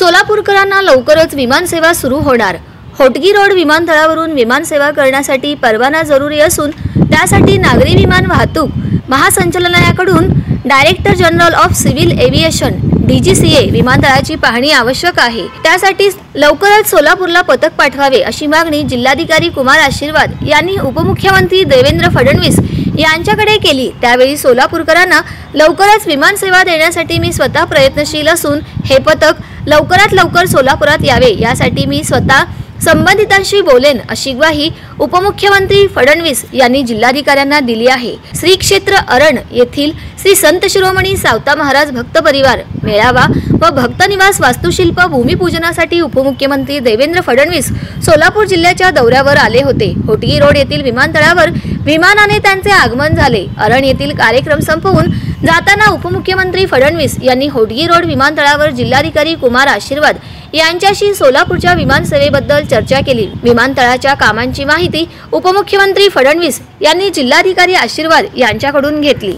सोलापूरकरांना लवकरच विमानसेवा सुरू होणार। होटगी रोड विमानतळावरून विमानसेवा करण्यासाठी परवाना जरुरी असून त्यासाठी नागरी विमान वाहतूक महासंचालनालयाकडून director general of civil aviation DGCA विमानतळाची पाहणी आवश्यक आहे। त्यासाठी लवकरच सोलापूरला पथक पाठवावे अशी मागणी जिल्हाधिकारी कुमार आशीर्वाद यांनी उपमुख्यमंत्री देवेंद्र फडणवीस यांच्याकडे केली। त्यावेळी सोलापूरकरांना लवकरच विमानसेवा देण्यासाठी मी स्वतः प्रयत्नशील असून हे पथक लवकरात लवकर सोलापुरात यावे यासाठी मी स्वतः संबंधितांशी बोलेन अशी ग्वाही उपमुख्यमंत्री फडणवीस यांनी जिल्हाधिकाऱ्यांना दिली आहे। श्री क्षेत्र अरण येथील श्री संत शिरोमणी सावता महाराज भक्त परिवार मेळावा व भक्त निवास वास्तुशिल्प भूमिपूजनासाठी उपमुख्यमंत्री देवेंद्र फडणवीस सोलापूर जिल्ह्याच्या दौऱ्यावर आले होते। होटगी रोड येथील विमानतळावर विमानाने त्यांचे आगमन झाले। अरण येथील कार्यक्रम संपवून जाताना उपमुख्यमंत्री फडणवीस यांनी होटगी रोड विमानतळावर जिल्हाधिकारी कुमार आशीर्वाद यांच्याशी सोलापूरच्या विमानसेवेबद्दल चर्चा केली। विमानतळाच्या कामांची माहिती उपमुख्यमंत्री फडणवीस यांनी जिल्हाधिकारी आशीर्वाद यांच्याकडून घेतली।